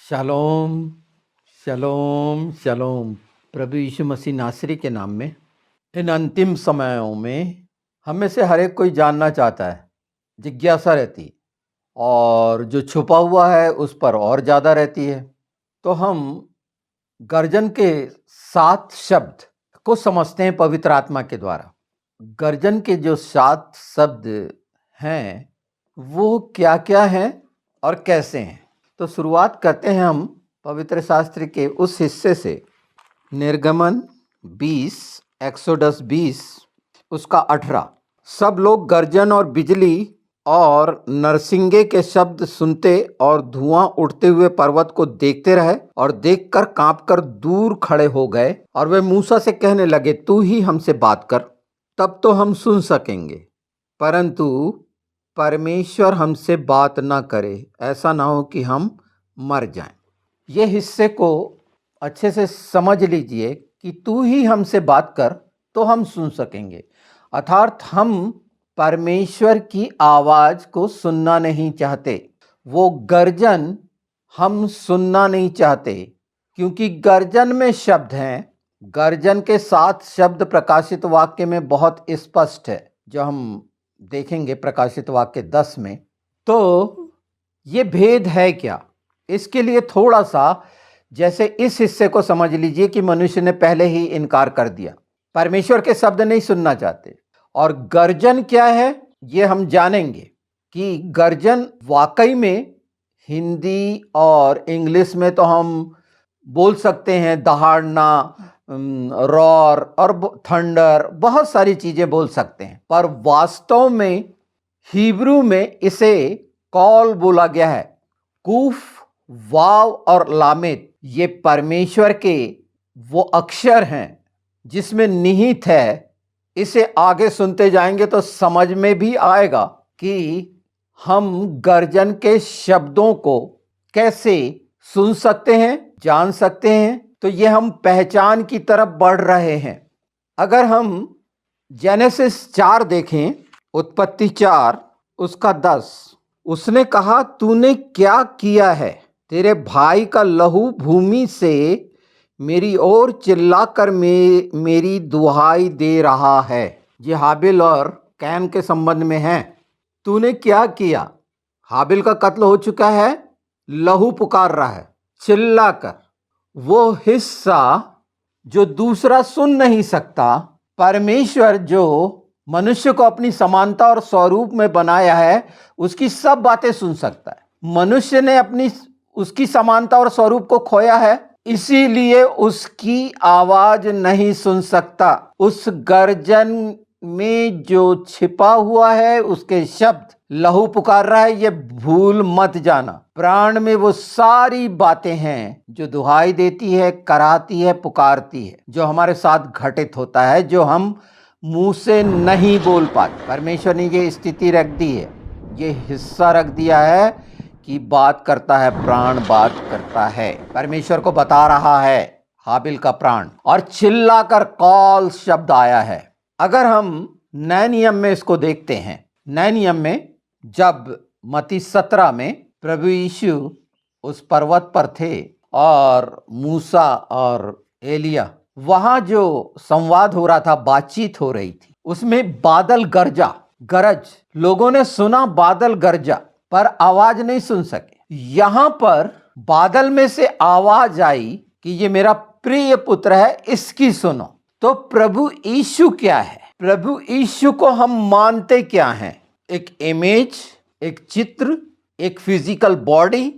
Shalom shalom shalom. प्रभु यीशु मसीह नासरी के नाम में इन अंतिम समयों में हम में से हर एक कोई जानना चाहता है, जिज्ञासा रहती और जो छुपा हुआ है उस पर और ज़्यादा रहती है। तो हम गर्जन के 7 शब्द को समझते हैं पवित्र आत्मा के द्वारा। गर्जन के जो 7 शब्द हैं वो क्या क्या हैं और कैसे हैं। तो शुरुआत करते हैं हम पवित्र शास्त्र के उस हिस्से से, निर्गमन 20, एक्सोडस 20 उसका 18। सब लोग गर्जन और बिजली और नरसिंगे के शब्द सुनते और धुआं उठते हुए पर्वत को देखते रहे और देखकर कांपकर दूर खड़े हो गए। और वे मूसा से कहने लगे, तू ही हमसे बात कर, तब तो हम सुन सकेंगे, परंतु परमेश्वर हमसे बात ना करे, ऐसा ना हो कि हम मर जाएं। ये हिस्से को अच्छे से समझ लीजिए कि तू ही हमसे बात कर तो हम सुन सकेंगे। अर्थात हम परमेश्वर की आवाज़ को सुनना नहीं चाहते। वो गर्जन हम सुनना नहीं चाहते, क्योंकि गर्जन में शब्द हैं। गर्जन के 7 शब्द प्रकाशित वाक्य में बहुत स्पष्ट है, जो हम देखेंगे प्रकाशित वाक्य 10 में। तो ये भेद है क्या, इसके लिए थोड़ा सा जैसे इस हिस्से को समझ लीजिए कि मनुष्य ने पहले ही इनकार कर दिया, परमेश्वर के शब्द नहीं सुनना चाहते। और गर्जन क्या है ये हम जानेंगे कि गर्जन वाकई में हिंदी और इंग्लिश में तो हम बोल सकते हैं दहाड़ना, रॉर और थंडर, बहुत सारी चीजें बोल सकते हैं, पर वास्तव में हिब्रू में इसे कॉल बोला गया है। कूफ, वाव और लामेत ये परमेश्वर के वो अक्षर हैं जिसमें निहित है। इसे आगे सुनते जाएंगे तो समझ में भी आएगा कि हम गर्जन के शब्दों को कैसे सुन सकते हैं, जान सकते हैं। तो ये हम पहचान की तरफ बढ़ रहे हैं। अगर हम जेनेसिस 4 देखें, उत्पत्ति 4 उसका 10, उसने कहा, तूने क्या किया है? तेरे भाई का लहू भूमि से मेरी ओर चिल्लाकर मेरी दुहाई दे रहा है। ये हाबिल और कैन के संबंध में है। तूने क्या किया? हाबिल का कत्ल हो चुका है, लहू पुकार रहा है चिल्लाकर। वो हिस्सा जो दूसरा सुन नहीं सकता, परमेश्वर जो मनुष्य को अपनी समानता और स्वरूप में बनाया है उसकी सब बातें सुन सकता है। मनुष्य ने अपनी उसकी समानता और स्वरूप को खोया है, इसीलिए उसकी आवाज नहीं सुन सकता। उस गर्जन में जो छिपा हुआ है, उसके शब्द लहू पुकार रहा है, ये भूल मत जाना। प्राण में वो सारी बातें हैं जो दुहाई देती है, कराती है, पुकारती है, जो हमारे साथ घटित होता है, जो हम मुंह से नहीं बोल पाते। परमेश्वर ने ये स्थिति रख दी है, ये हिस्सा रख दिया है कि बात करता है, प्राण बात करता है। परमेश्वर को बता रहा है हाबिल का प्राण, और चिल्लाकर कॉल शब्द आया है। अगर हम नए नियम में इसको देखते हैं, नए नियम में जब मत्ती 17 में प्रभु यीशु उस पर्वत पर थे और मूसा और एलिया, वहां जो संवाद हो रहा था, बातचीत हो रही थी, उसमें बादल गरज, लोगों ने सुना बादल गरजा, पर आवाज नहीं सुन सके। यहां पर बादल में से आवाज आई कि ये मेरा प्रिय पुत्र है, इसकी सुनो। तो प्रभु यीशु क्या है? प्रभु यीशु को हम मानते क्या हैं? एक इमेज, एक चित्र, एक फिजिकल बॉडी।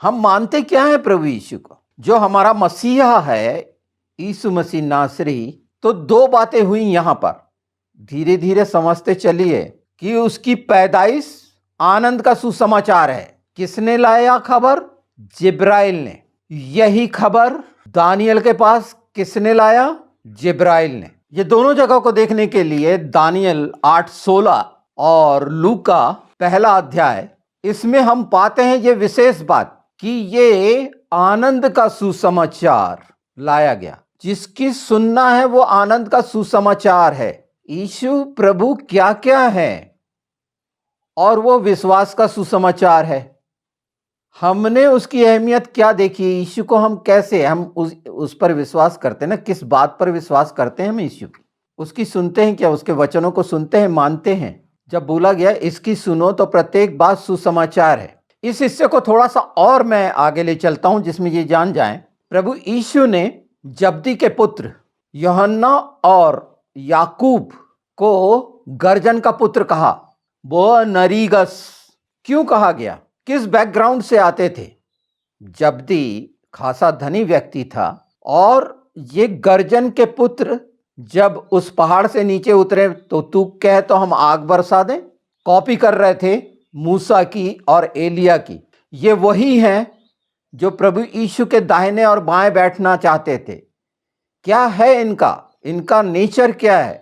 हम मानते क्या है प्रभु यीशु को? जो हमारा मसीहा है, यीशु मसीह नासरी। तो 2 बातें हुई यहां पर, धीरे धीरे समझते चलिए कि उसकी पैदाइश आनंद का सुसमाचार है। किसने लाया खबर? जिब्राइल ने। यही खबर दानियल के पास किसने लाया? जिब्राइल ने। ये दोनों जगह को देखने के लिए दानियल 8:16 और लूका 1 अध्याय, इसमें हम पाते हैं ये विशेष बात कि ये आनंद का सुसमाचार लाया गया। जिसकी सुनना है वो आनंद का सुसमाचार है। यीशु प्रभु क्या क्या है, और वो विश्वास का सुसमाचार है। हमने उसकी अहमियत क्या देखी, यीशु को हम कैसे, हम उस पर विश्वास करते हैं ना, किस बात पर विश्वास करते हैं हम यीशु की, उसकी सुनते हैं क्या, उसके वचनों को सुनते हैं, मानते हैं। जब बोला गया इसकी सुनो तो प्रत्येक बात सुसमाचार है। इस हिस्से को थोड़ा सा और मैं आगे ले चलता हूं जिसमें ये जान जाएं, प्रभु यीशु ने जब्दी के पुत्र यूहन्ना और याकूब को गर्जन का पुत्र कहा। बोअनरीगस क्यों कहा गया, किस बैकग्राउंड से आते थे? जब्दी खासा धनी व्यक्ति था और ये गर्जन के पुत्र जब उस पहाड़ से नीचे उतरे तो तू कह तो हम आग बरसा दें, कॉपी कर रहे थे मूसा की और एलिया की। ये वही हैं जो प्रभु यीशु के दाहिने और बाएं बैठना चाहते थे। क्या है इनका नेचर क्या है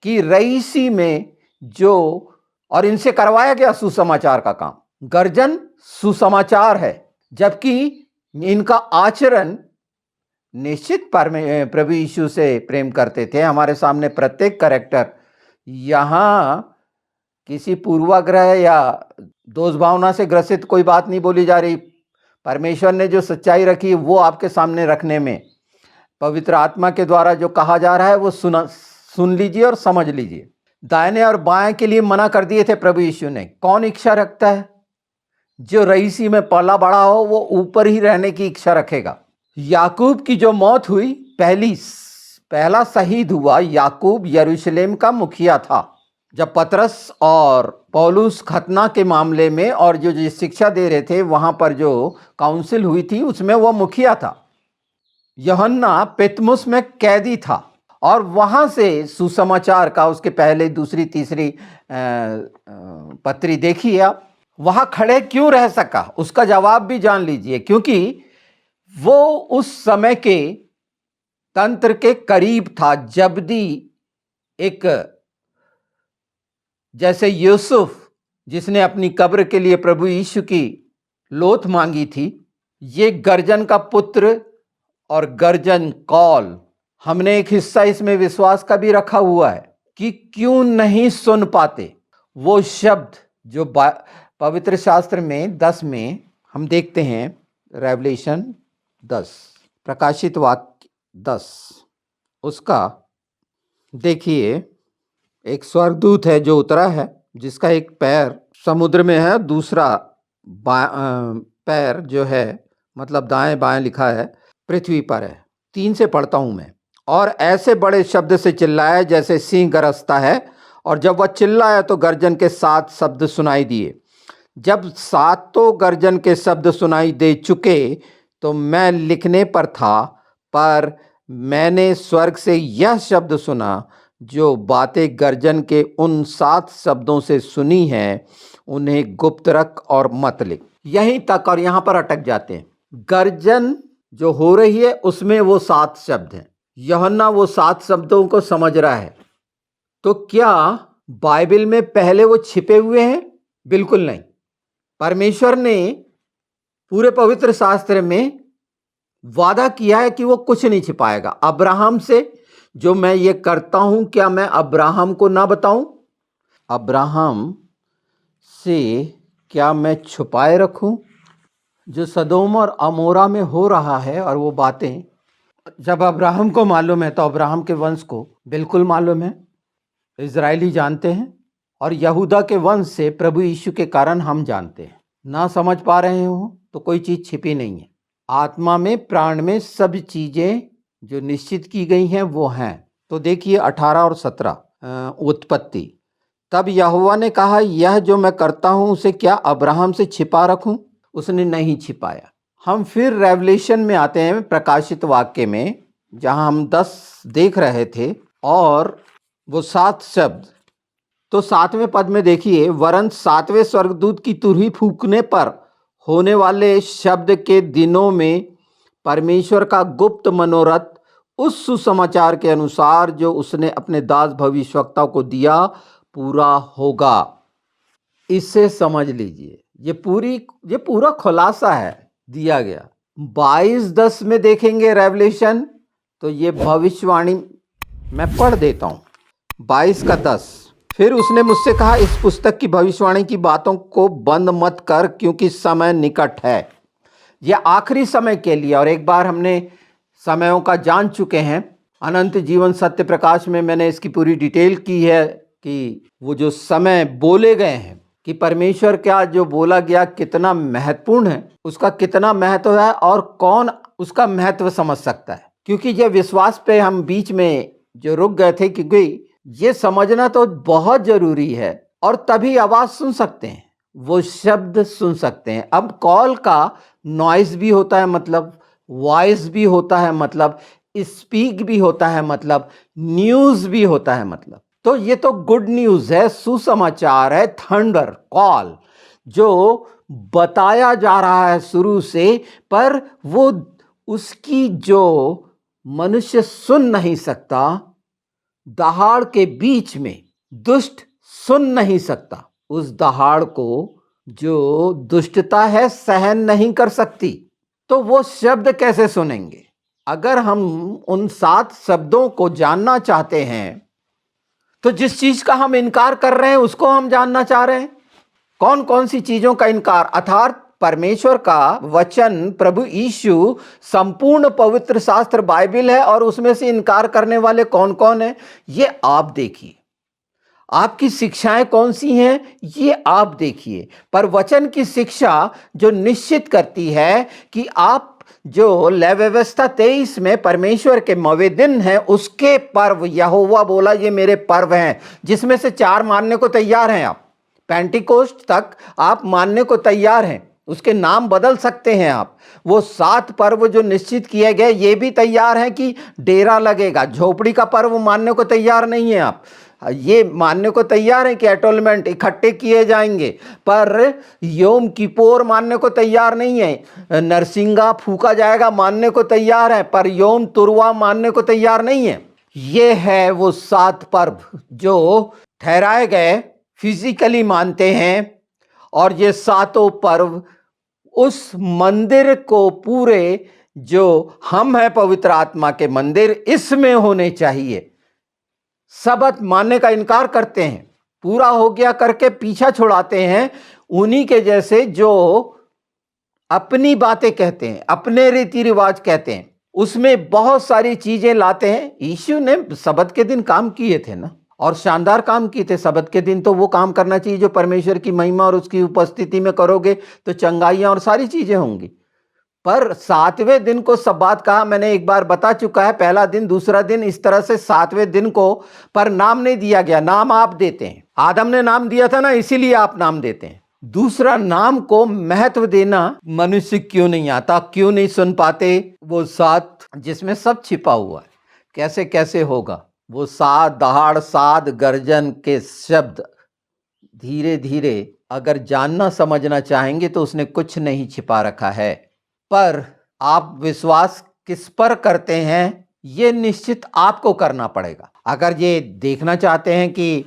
कि रईसी में जो, और इनसे करवाया गया सुसमाचार का काम। गर्जन सुसमाचार है, जबकि इनका आचरण निश्चित प्रभु यीशु से प्रेम करते थे। हमारे सामने प्रत्येक कैरेक्टर, यहां किसी पूर्वाग्रह या दोष भावना से ग्रसित कोई बात नहीं बोली जा रही। परमेश्वर ने जो सच्चाई रखी वो आपके सामने रखने में पवित्र आत्मा के द्वारा जो कहा जा रहा है वो सुन लीजिए और समझ लीजिए। दाहिने और बाएं के लिए मना कर दिए थे प्रभु यीशु ने। कौन इच्छा रखता है? जो रईसी में पला बड़ा हो वो ऊपर ही रहने की इच्छा रखेगा। याकूब की जो मौत हुई, पहला शहीद हुआ याकूब, यरूशलेम का मुखिया था। जब पतरस और पौलुस खतना के मामले में और जो शिक्षा दे रहे थे वहां पर जो काउंसिल हुई थी उसमें वो मुखिया था। यूहन्ना पेतमुस में कैदी था और वहां से सुसमाचार का, उसके पहले दूसरी तीसरी पत्री देखिए आप, वहां खड़े क्यों रह सका उसका जवाब भी जान लीजिए। क्योंकि वो उस समय के तंत्र के करीब था। जब्दी एक, जैसे यूसुफ जिसने अपनी कब्र के लिए प्रभु यीशु की लोथ मांगी थी, ये गर्जन का पुत्र और गर्जन कौल। हमने एक हिस्सा इसमें विश्वास का भी रखा हुआ है कि क्यों नहीं सुन पाते वो शब्द जो पवित्र शास्त्र में 10 में हम देखते हैं, रेवलेशन 10, प्रकाशित वाक्य 10, उसका देखिए, एक स्वर्गदूत है जो उतरा है, जिसका एक पैर समुद्र में है, दूसरा पैर जो है, मतलब दाएं बाएं लिखा है, पृथ्वी पर है। 3 से पढ़ता हूं मैं। और ऐसे बड़े शब्द से चिल्लाया जैसे सिंह गरजता है, और जब वह चिल्लाया तो गर्जन के 7 शब्द सुनाई दिए। जब 7 गर्जन के शब्द सुनाई दे चुके तो मैं लिखने पर था, पर मैंने स्वर्ग से यह शब्द सुना, जो बातें गर्जन के उन 7 शब्दों से सुनी हैं उन्हें गुप्त रख और मत लिख। यहीं तक, और यहां पर अटक जाते हैं। गर्जन जो हो रही है उसमें वो 7 शब्द हैं। यूहन्ना वो 7 शब्दों को समझ रहा है। तो क्या बाइबल में पहले वो छिपे हुए हैं? बिल्कुल नहीं। परमेश्वर ने पूरे पवित्र शास्त्र में वादा किया है कि वो कुछ नहीं छिपाएगा। अब्राहम से जो मैं ये करता हूं, क्या मैं अब्राहम को ना बताऊं? अब्राहम से क्या मैं छुपाए रखूं? जो सदोम और अमोरा में हो रहा है और वो बातें जब अब्राहम को मालूम है तो अब्राहम के वंश को बिल्कुल मालूम है, इजरायली जानते हैं, और यहूदा के वंश से प्रभु यीशु के कारण हम जानते हैं। ना समझ पा रहे हो तो कोई चीज़ छिपी नहीं है। आत्मा में, प्राण में सब चीज़ें जो निश्चित की गई हैं वो हैं। तो देखिए 18 और 17 उत्पत्ति। तब यहोवा ने कहा, यह जो मैं करता हूं उसे क्या अब्राहम से छिपा रखूं? उसने नहीं छिपाया। हम फिर रेवलेशन में आते हैं, प्रकाशित वाक्य में, जहां हम 10 देख रहे थे, और वो 7 शब्द। तो 7वें पद में देखिए, वरन 7वें स्वर्गदूत की तुरही फूंकने पर होने वाले शब्द के दिनों में परमेश्वर का गुप्त मनोरथ उस सुसमाचार के अनुसार जो उसने अपने दास भविष्यवक्ता को दिया पूरा होगा। इससे समझ लीजिए, ये पूरा खुलासा है दिया गया। 22:10 में देखेंगे रेवलेशन, तो ये भविष्यवाणी मैं पढ़ देता हूं। 22 का 10, फिर उसने मुझसे कहा, इस पुस्तक की भविष्यवाणी की बातों को बंद मत कर, क्योंकि समय निकट है। यह आखिरी समय के लिए, और एक बार हमने समयों का जान चुके हैं। अनंत जीवन सत्य प्रकाश में मैंने इसकी पूरी डिटेल की है कि वो जो समय बोले गए हैं कि परमेश्वर का जो बोला गया कितना महत्वपूर्ण है, उसका कितना महत्व है और कौन उसका महत्व समझ सकता है। क्योंकि ये विश्वास पे हम बीच में जो रुक गए थे, क्योंकि ये समझना तो बहुत जरूरी है, और तभी आवाज सुन सकते हैं, वो शब्द सुन सकते हैं। अब कॉल का नॉइज भी होता है, मतलब वॉइस भी होता है, मतलब स्पीक भी होता है, मतलब न्यूज भी होता है, मतलब। तो ये तो गुड न्यूज है, सुसमाचार है, थंडर कॉल जो बताया जा रहा है शुरू से, पर वो उसकी जो मनुष्य सुन नहीं सकता, दहाड़ के बीच में दुष्ट सुन नहीं सकता, उस दहाड़ को जो दुष्टता है सहन नहीं कर सकती, तो वो शब्द कैसे सुनेंगे? अगर हम उन 7 शब्दों को जानना चाहते हैं, तो जिस चीज का हम इनकार कर रहे हैं उसको हम जानना चाह रहे हैं। कौन कौन सी चीजों का इनकार? अर्थात परमेश्वर का वचन, प्रभु यीशु, संपूर्ण पवित्र शास्त्र बाइबल है, और उसमें से इनकार करने वाले कौन कौन हैं ये आप देखिए। आपकी शिक्षाएं कौन सी हैं ये आप देखिए। पर वचन की शिक्षा जो निश्चित करती है कि आप जो लय व्यवस्था 23 में परमेश्वर के मवे दिन है, उसके पर्व यहोवा बोला ये मेरे पर्व हैं, जिसमें से 4 मानने को तैयार हैं आप। पेंटिकोस्ट तक आप मानने को तैयार हैं, उसके नाम बदल सकते हैं आप। वो 7 पर्व जो निश्चित किए गए ये भी तैयार हैं कि डेरा लगेगा। झोपड़ी का पर्व मानने को तैयार नहीं है आप, ये मानने को तैयार है कि एटोलमेंट इकट्ठे किए जाएंगे, पर योम किपोर मानने को तैयार नहीं है। नरसिंगा फूका जाएगा मानने को तैयार है, पर योम तुरवा मानने को तैयार नहीं है। ये है वो 7 पर्व जो ठहराए गए, फिजिकली मानते हैं। और ये 7 पर्व उस मंदिर को पूरे, जो हम हैं पवित्र आत्मा के मंदिर, इसमें होने चाहिए। सबत मानने का इनकार करते हैं, पूरा हो गया करके पीछा छुड़ाते हैं उन्हीं के जैसे जो अपनी बातें कहते हैं, अपने रीति रिवाज कहते हैं, उसमें बहुत सारी चीजें लाते हैं। यीशु ने सबत के दिन काम किए थे ना, और शानदार काम किए थे। सबत के दिन तो वो काम करना चाहिए जो परमेश्वर की महिमा और उसकी उपस्थिति में करोगे तो चंगाइयां और सारी चीजें होंगी। पर 7वें दिन को सब्बात कहा, मैंने एक बार बता चुका है। पहला दिन, दूसरा दिन, इस तरह से 7वें दिन को पर नाम नहीं दिया गया। नाम आप देते हैं, आदम ने नाम दिया था ना, इसीलिए आप नाम देते हैं। दूसरा नाम को महत्व देना मनुष्य क्यों नहीं आता, क्यों नहीं सुन पाते? वो 7 जिसमें सब छिपा हुआ है, कैसे कैसे होगा वो 7 दहाड़, 7 गर्जन के शब्द। धीरे धीरे अगर जानना समझना चाहेंगे तो उसने कुछ नहीं छिपा रखा है। पर आप विश्वास किस पर करते हैं ये निश्चित आपको करना पड़ेगा। अगर ये देखना चाहते हैं कि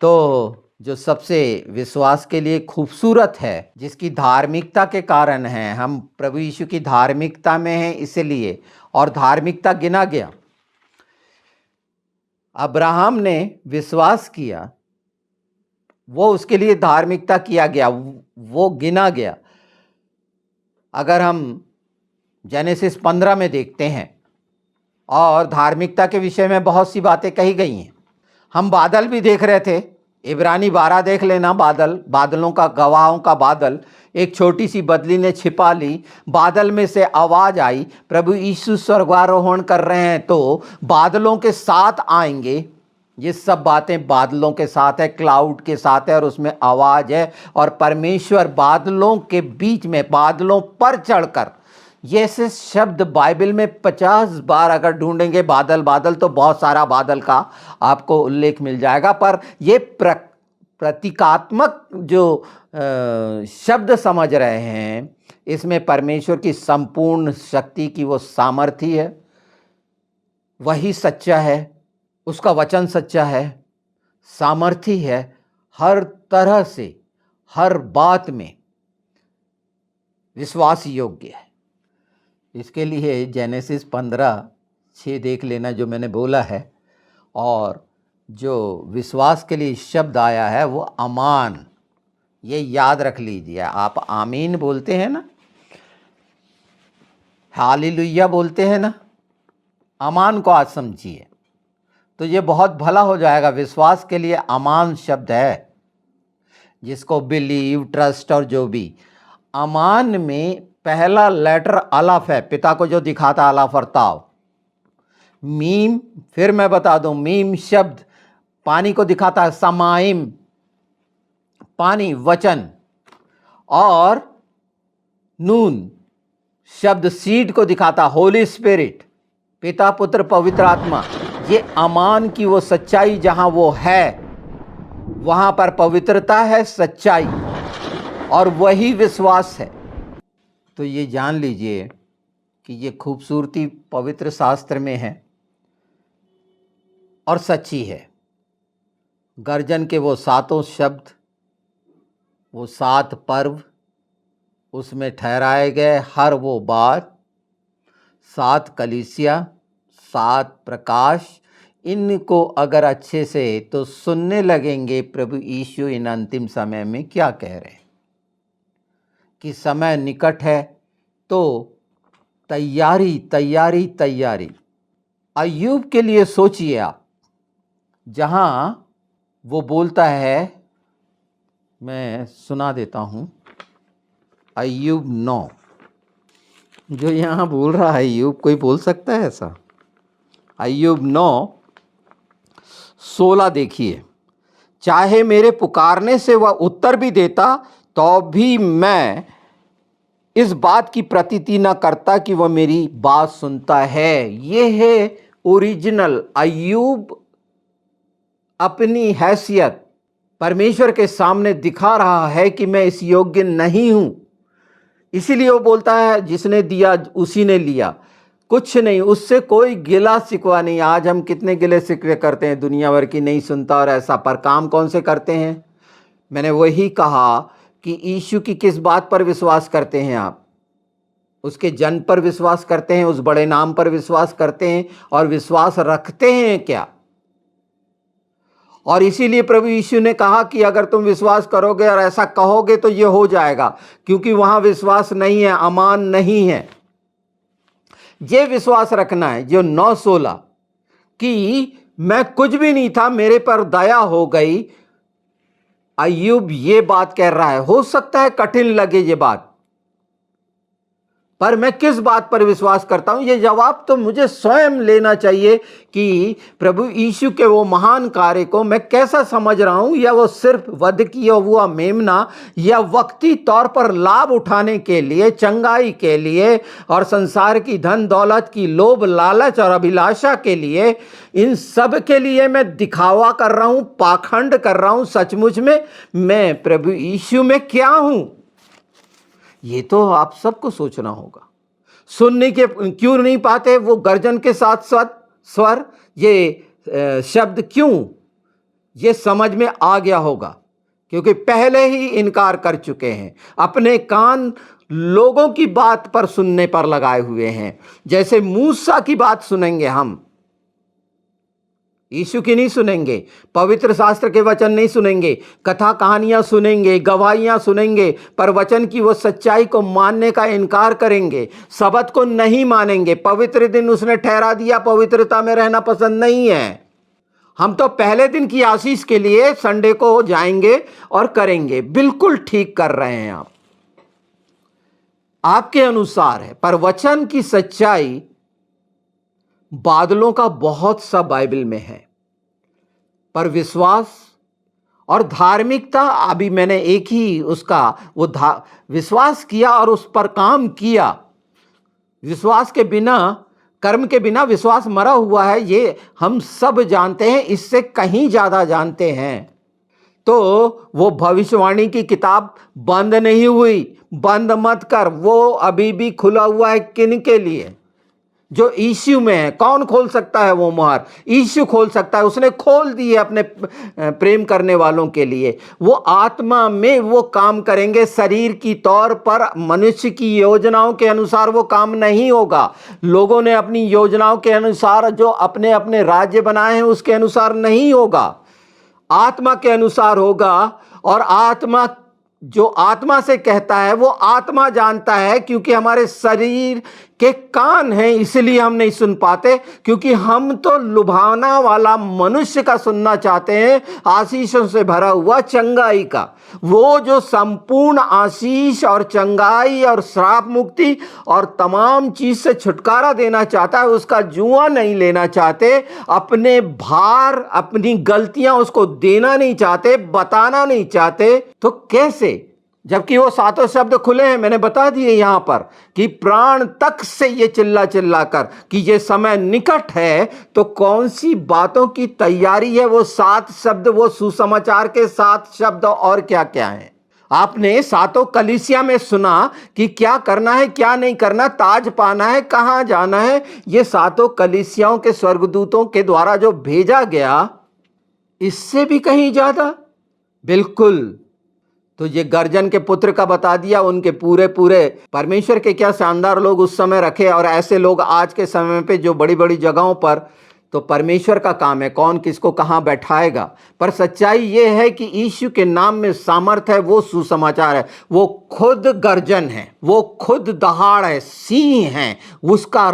तो जो सबसे विश्वास के लिए खूबसूरत है, जिसकी धार्मिकता के कारण है, हम प्रभु यीशु की धार्मिकता में हैं इसलिए, और धार्मिकता गिना गया। अब्राहम ने विश्वास किया, वो उसके लिए धार्मिकता किया गया, वो गिना गया। अगर हम जेनेसिस 15 में देखते हैं, और धार्मिकता के विषय में बहुत सी बातें कही गई हैं। हम बादल भी देख रहे थे, इब्रानी 12 देख लेना, बादलों का, गवाहों का बादल। एक छोटी सी बदली ने छिपा ली, बादल में से आवाज आई, प्रभु यीशु स्वर्गारोहण कर रहे हैं तो बादलों के साथ आएंगे। ये सब बातें बादलों के साथ है, क्लाउड के साथ है, और उसमें आवाज है, और परमेश्वर बादलों के बीच में, बादलों पर चढ़कर। ये ऐसे शब्द बाइबल में 50 बार अगर ढूंढेंगे बादल बादल, तो बहुत सारा बादल का आपको उल्लेख मिल जाएगा। पर ये प्रतीकात्मक जो शब्द समझ रहे हैं, इसमें परमेश्वर की संपूर्ण शक्ति की वो सामर्थ्य है, वही सच्चा है, उसका वचन सच्चा है, सामर्थ्य है, हर तरह से, हर बात में विश्वास योग्य है। इसके लिए जेनेसिस 15:6 देख लेना जो मैंने बोला है। और जो विश्वास के लिए शब्द आया है वो अमान, ये याद रख लीजिए। आप आमीन बोलते हैं ना, हालेलुया बोलते हैं ना, अमान को आज समझिए तो ये बहुत भला हो जाएगा। विश्वास के लिए अमान शब्द है, जिसको बिलीव, ट्रस्ट और जो भी। अमान में पहला लेटर अलफ है, पिता को जो दिखाता अलफ और ताव। मीम, फिर मैं बता दूं, मीम शब्द पानी को दिखाता है, समाइम पानी, वचन। और नून शब्द सीड को दिखाता, होली स्पिरिट, पिता पुत्र पवित्र आत्मा। ये अमान की वो सच्चाई, जहां वो है वहां पर पवित्रता है, सच्चाई, और वही विश्वास है। तो ये जान लीजिए कि ये खूबसूरती पवित्र शास्त्र में है और सच्ची है। गर्जन के वो सातों शब्द, वो 7 पर्व, उसमें ठहराए गए हर वो बात, 7 कलीसिया, 7 प्रकाश, इनको अगर अच्छे से तो सुनने लगेंगे प्रभु यीशु इन अंतिम समय में क्या कह रहे हैं कि समय निकट है। तो तैयारी तैयारी तैयारी। अय्यूब के लिए सोचिए आप, जहां वो बोलता है, मैं सुना देता हूं, अय्यूब 9 जो यहाँ बोल रहा है। अय्यूब कोई बोल सकता है ऐसा? अय्यूब 9:16 देखिए, चाहे मेरे पुकारने से वह उत्तर भी देता तो भी मैं इस बात की प्रतीति न करता कि वह मेरी बात सुनता है। ये है ओरिजिनल अय्यूब अपनी हैसियत परमेश्वर के सामने दिखा रहा है कि मैं इस योग्य नहीं हूं। इसीलिए वो बोलता है, जिसने दिया उसी ने लिया, कुछ नहीं, उससे कोई गिला शिकवा नहीं। आज हम कितने गिले शिकवे करते हैं, दुनिया भर की नहीं सुनता और ऐसा, पर काम कौन से करते हैं? मैंने वही कहा कि यीशु की किस बात पर विश्वास करते हैं आप? उसके जन्म पर विश्वास करते हैं, उस बड़े नाम पर विश्वास करते हैं, और विश्वास रखते हैं क्या? और इसीलिए प्रभु यीशु ने कहा कि अगर तुम विश्वास करोगे और ऐसा कहोगे तो ये हो जाएगा, क्योंकि वहां विश्वास नहीं है, अमान नहीं है। ये विश्वास रखना है जो 9:16 कि मैं कुछ भी नहीं था, मेरे पर दया हो गई। अय्यूब ये बात कह रहा है। हो सकता है कठिन लगे ये बात, पर मैं किस बात पर विश्वास करता हूं, ये जवाब तो मुझे स्वयं लेना चाहिए कि प्रभु यीशु के वो महान कार्य को मैं कैसा समझ रहा हूं, या वो सिर्फ वध किया हुआ मेमना, या वक्ती तौर पर लाभ उठाने के लिए, चंगाई के लिए और संसार की धन दौलत की लोभ लालच और अभिलाषा के लिए, इन सब के लिए मैं दिखावा कर रहा हूं, पाखंड कर रहा हूं। सचमुच में मैं प्रभु यीशु में क्या हूं, ये तो आप सबको सोचना होगा। सुनने के क्यों नहीं पाते वो गर्जन के साथ स्वर, ये शब्द क्यों? ये समझ में आ गया होगा, क्योंकि पहले ही इनकार कर चुके हैं। अपने कान लोगों की बात पर सुनने पर लगाए हुए हैं। जैसे मूसा की बात सुनेंगे हम, यीशु की नहीं सुनेंगे, पवित्र शास्त्र के वचन नहीं सुनेंगे, कथा कहानियां सुनेंगे, गवाहियां सुनेंगे, पर वचन की वो सच्चाई को मानने का इनकार करेंगे। सबत को नहीं मानेंगे। पवित्र दिन उसने ठहरा दिया, पवित्रता में रहना पसंद नहीं है। हम तो पहले दिन की आशीष के लिए संडे को जाएंगे और करेंगे। बिल्कुल ठीक कर रहे हैं आप, आपके अनुसार है, पर वचन की सच्चाई बादलों का बहुत सा बाइबल में है। पर विश्वास और धार्मिकता, अभी मैंने एक ही उसका वो विश्वास किया और उस पर काम किया। विश्वास के बिना, कर्म के बिना विश्वास मरा हुआ है, ये हम सब जानते हैं, इससे कहीं ज्यादा जानते हैं। तो वो भविष्यवाणी की किताब बंद नहीं हुई, बंद मत कर, वो अभी भी खुला हुआ है। किन के लिए? जो यीशु में है। कौन खोल सकता है वो मुहर? यीशु खोल सकता है। उसने खोल दी है अपने प्रेम करने वालों के लिए। वो आत्मा में वो काम करेंगे, शरीर की तौर पर मनुष्य की योजनाओं के अनुसार वो काम नहीं होगा। लोगों ने अपनी योजनाओं के अनुसार जो अपने अपने राज्य बनाए हैं उसके अनुसार नहीं होगा, आत्मा के अनुसार होगा। और आत्मा जो आत्मा से कहता है वो आत्मा जानता है, क्योंकि हमारे शरीर के कान हैं इसलिए हम नहीं सुन पाते, क्योंकि हम तो लुभावना वाला मनुष्य का सुनना चाहते हैं, आशीषों से भरा हुआ चंगाई का। वो जो संपूर्ण आशीष और चंगाई और श्राप मुक्ति और तमाम चीज से छुटकारा देना चाहता है, उसका जुआ नहीं लेना चाहते, अपने भार अपनी गलतियां उसको देना नहीं चाहते, बताना नहीं चाहते। तो कैसे, जबकि वो सातों शब्द खुले हैं। मैंने बता दिए यहां पर कि प्राण तक से ये चिल्ला चिल्ला कर कि ये समय निकट है। तो कौन सी बातों की तैयारी है? वो 7 शब्द, वो सुसमाचार के 7 शब्द और क्या क्या हैं? आपने सातों कलीसिया में सुना कि क्या करना है, क्या नहीं करना, ताज पाना है, कहां जाना है। ये सातों कलीसियाओं के स्वर्गदूतों के द्वारा जो भेजा गया, इससे भी कहीं ज्यादा। बिल्कुल। तो ये गर्जन के पुत्र का बता दिया, उनके पूरे पूरे परमेश्वर के क्या शानदार लोग उस समय रखे। और ऐसे लोग आज के समय पे जो बड़ी बड़ी जगहों पर, तो परमेश्वर का काम है कौन किसको कहां बैठाएगा। पर सच्चाई ये है कि यीशु के नाम में सामर्थ है, वो सुसमाचार है। वो खुद गर्जन है, वो खुद दहाड़ है, सिंह है। उसका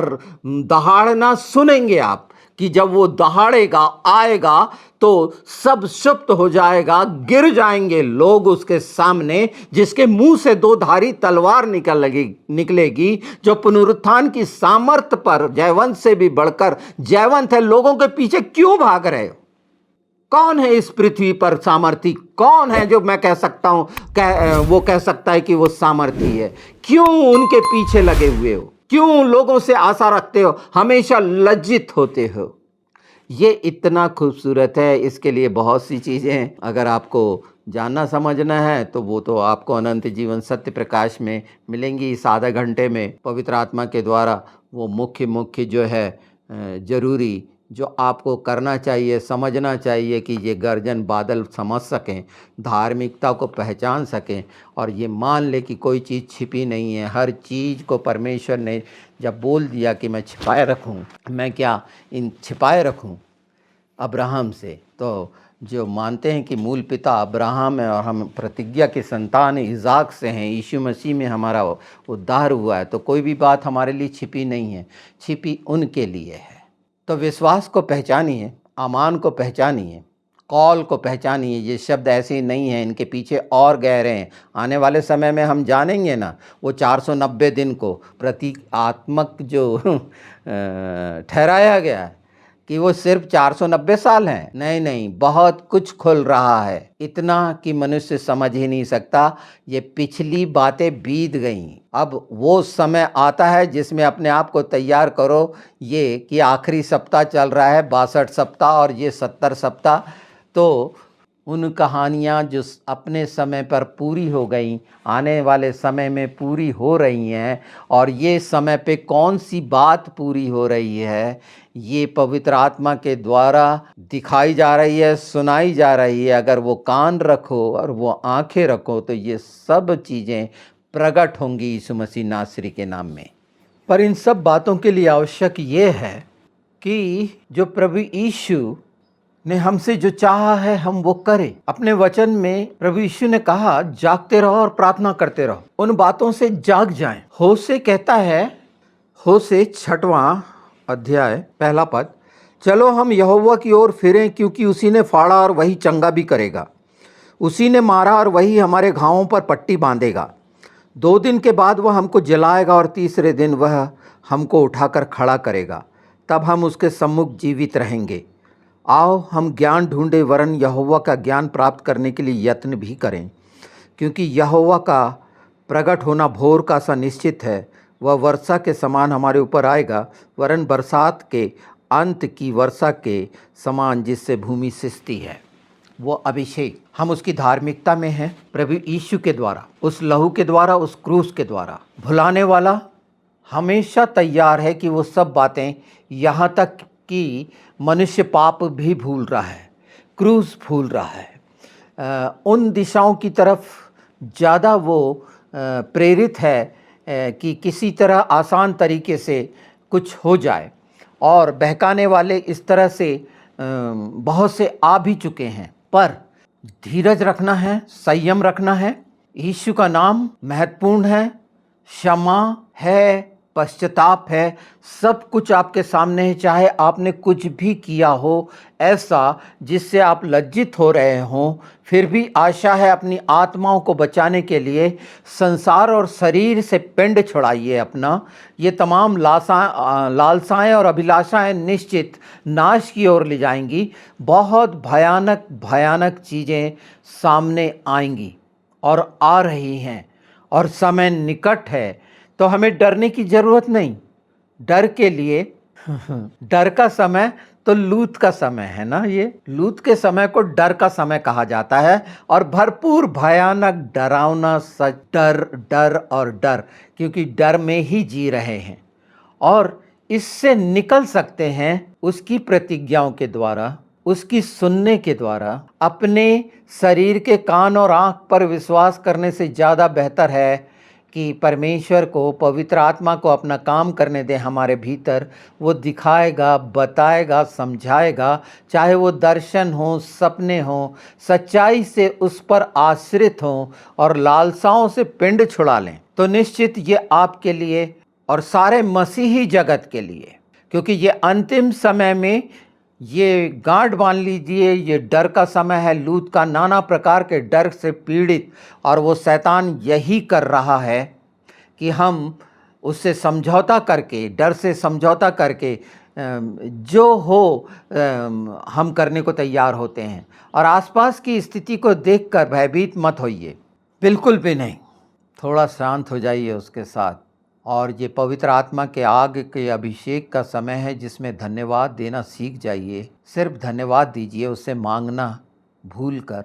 दहाड़ना सुनेंगे आप कि जब वो दहाड़ेगा आएगा तो सब सुप्त हो जाएगा, गिर जाएंगे लोग उसके सामने, जिसके मुंह से 2 धारी तलवार निकलेगी, जो पुनरुत्थान की सामर्थ पर जयवंत से भी बढ़कर जयवंत है। लोगों के पीछे क्यों भाग रहे हो? कौन है इस पृथ्वी पर सामर्थी? कौन है जो मैं कह सकता हूं वो कह सकता है कि वो सामर्थी है? क्यों उनके पीछे लगे हुए हो? क्यों लोगों से आशा रखते हो? हमेशा लज्जित होते हो। ये इतना खूबसूरत है। इसके लिए बहुत सी चीज़ें अगर आपको जानना समझना है तो वो तो आपको अनंत जीवन सत्य प्रकाश में मिलेंगी। इस आधा घंटे में पवित्र आत्मा के द्वारा वो मुख्य जो है जरूरी जो आपको करना चाहिए, समझना चाहिए कि ये गर्जन बादल समझ सकें, धार्मिकता को पहचान सकें और ये मान ले कि कोई चीज़ छिपी नहीं है। हर चीज़ को परमेश्वर ने जब बोल दिया कि मैं छिपाए रखूं, मैं क्या इन छिपाए रखूं अब्राहम से। तो जो मानते हैं कि मूल पिता अब्राहम है और हम प्रतिज्ञा के संतान इज़ाक से हैं, यीशु मसीह में हमारा उद्धार हुआ है, तो कोई भी बात हमारे लिए छिपी नहीं है, छिपी उनके लिए है। तो विश्वास को पहचानिए, अमान को पहचानिए, कॉल को पहचानिए। ये शब्द ऐसे ही नहीं है, इनके पीछे और गहरे हैं। आने वाले समय में हम जानेंगे ना वो 490 दिन को प्रतीकात्मक जो ठहराया गया है कि वो सिर्फ 490 साल हैं। नहीं, बहुत कुछ खुल रहा है, इतना कि मनुष्य समझ ही नहीं सकता। ये पिछली बातें बीत गईं, अब वो समय आता है जिसमें अपने आप को तैयार करो। ये कि आखिरी सप्ताह चल रहा है, 62 सप्ताह और ये 70 सप्ताह। तो उन कहानियाँ जो अपने समय पर पूरी हो गई, आने वाले समय में पूरी हो रही हैं। और ये समय पे कौन सी बात पूरी हो रही है, ये पवित्र आत्मा के द्वारा दिखाई जा रही है, सुनाई जा रही है। अगर वो कान रखो और वो आंखें रखो तो ये सब चीज़ें प्रकट होंगी यीशु मसीह नासरी के नाम में। पर इन सब बातों के लिए आवश्यक ये है कि जो प्रभु यीशु ने हमसे जो चाहा है हम वो करें। अपने वचन में प्रभु यीशु ने कहा जागते रहो और प्रार्थना करते रहो, उन बातों से जाग जाएं। होशे कहता है, होशे 6वां अध्याय 1 पद, चलो हम यहोवा की ओर फिरें, क्योंकि उसी ने फाड़ा और वही चंगा भी करेगा, उसी ने मारा और वही हमारे घावों पर पट्टी बांधेगा। 2 दिन के बाद वह हमको जलाएगा और तीसरे दिन वह हमको उठाकर खड़ा करेगा, तब हम उसके सम्मुख जीवित रहेंगे। आओ हम ज्ञान ढूंढे, वरन यहोवा का ज्ञान प्राप्त करने के लिए यत्न भी करें, क्योंकि यहोवा का प्रकट होना भोर का सा निश्चित है। वह वर्षा के समान हमारे ऊपर आएगा, वरन बरसात के अंत की वर्षा के समान जिससे भूमि सिसती है। वो अभिषेक हम उसकी धार्मिकता में हैं, प्रभु यीशु के द्वारा, उस लहू के द्वारा, उस क्रूस के द्वारा। भुलाने वाला हमेशा तैयार है कि वो सब बातें, यहाँ तक कि मनुष्य पाप भी भूल रहा है, क्रूस भूल रहा है, उन दिशाओं की तरफ ज़्यादा वो प्रेरित है कि किसी तरह आसान तरीके से कुछ हो जाए। और बहकाने वाले इस तरह से बहुत से आ भी चुके हैं, पर धीरज रखना है, संयम रखना है। यीशु का नाम महत्वपूर्ण है, क्षमा है, पश्चाताप है, सब कुछ आपके सामने है। चाहे आपने कुछ भी किया हो ऐसा जिससे आप लज्जित हो रहे हों, फिर भी आशा है अपनी आत्माओं को बचाने के लिए। संसार और शरीर से पिंड छुड़ाइए अपना। ये तमाम लालसाएं और अभिलाषाएं निश्चित नाश की ओर ले जाएंगी। बहुत भयानक भयानक चीज़ें सामने आएंगी और आ रही हैं, और समय निकट है। तो हमें डरने की ज़रूरत नहीं। डर के लिए डर का समय तो लूत का समय है ना। ये लूत के समय को डर का समय कहा जाता है, और भरपूर भयानक डरावना सच डर डर और डर, क्योंकि डर में ही जी रहे हैं। और इससे निकल सकते हैं उसकी प्रतिज्ञाओं के द्वारा, उसकी सुनने के द्वारा। अपने शरीर के कान और आँख पर विश्वास करने से ज़्यादा बेहतर है कि परमेश्वर को, पवित्र आत्मा को अपना काम करने दें हमारे भीतर। वो दिखाएगा, बताएगा, समझाएगा, चाहे वो दर्शन हो, सपने हो, सच्चाई से उस पर आश्रित हों और लालसाओं से पिंड छुड़ा लें, तो निश्चित ये आपके लिए और सारे मसीही जगत के लिए, क्योंकि ये अंतिम समय में, ये गांठ बांध लीजिए, ये डर का समय है। लूत का नाना प्रकार के डर से पीड़ित, और वो शैतान यही कर रहा है कि हम उससे समझौता करके, डर से समझौता करके जो हो हम करने को तैयार होते हैं। और आसपास की स्थिति को देखकर भयभीत मत होइए, बिल्कुल भी नहीं। थोड़ा शांत हो जाइए उसके साथ। और ये पवित्र आत्मा के आग के अभिषेक का समय है, जिसमें धन्यवाद देना सीख जाइए। सिर्फ धन्यवाद दीजिए, उससे मांगना भूल कर।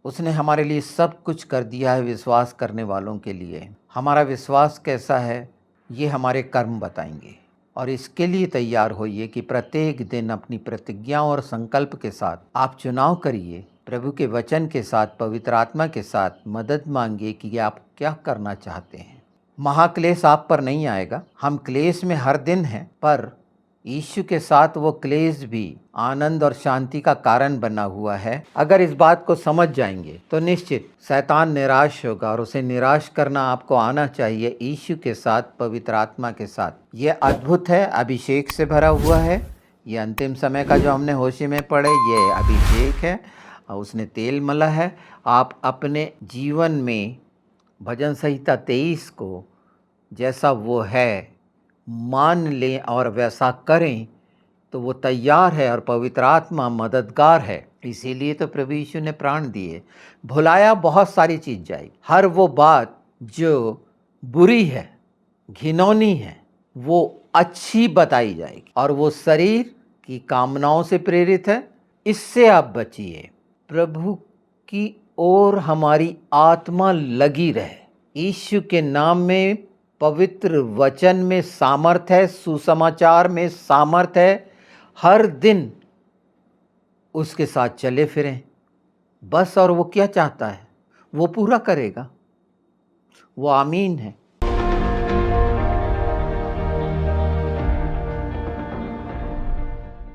उसने हमारे लिए सब कुछ कर दिया है विश्वास करने वालों के लिए। हमारा विश्वास कैसा है ये हमारे कर्म बताएंगे। और इसके लिए तैयार होइए कि प्रत्येक दिन अपनी प्रतिज्ञाओं और संकल्प के साथ आप चुनाव करिए। प्रभु के वचन के साथ, पवित्र आत्मा के साथ मदद मांगिए कि आप क्या करना चाहते हैं। महाक्लेश आप पर नहीं आएगा। हम क्लेश में हर दिन हैं, पर यीशु के साथ वो क्लेश भी आनंद और शांति का कारण बना हुआ है। अगर इस बात को समझ जाएंगे तो निश्चित शैतान निराश होगा, और उसे निराश करना आपको आना चाहिए यीशु के साथ, पवित्र आत्मा के साथ। ये अद्भुत है, अभिषेक से भरा हुआ है। ये अंतिम समय का जो हमने होशे में पढ़े, ये अभिषेक है, और उसने तेल मला है। आप अपने जीवन में भजन संहिता 23 को जैसा वो है मान लें और वैसा करें, तो वो तैयार है, और पवित्र आत्मा मददगार है। इसीलिए तो प्रभु यीशु ने प्राण दिए। भुलाया बहुत सारी चीज़ जाएगी। हर वो बात जो बुरी है, घिनौनी है, वो अच्छी बताई जाएगी। और वो शरीर की कामनाओं से प्रेरित है, इससे आप बचिए। प्रभु की ओर हमारी आत्मा लगी रहे। यीशु के नाम में, पवित्र वचन में सामर्थ है, सुसमाचार में सामर्थ है। हर दिन उसके साथ चले फिरें बस। और वो क्या चाहता है वो पूरा करेगा। वो आमीन है।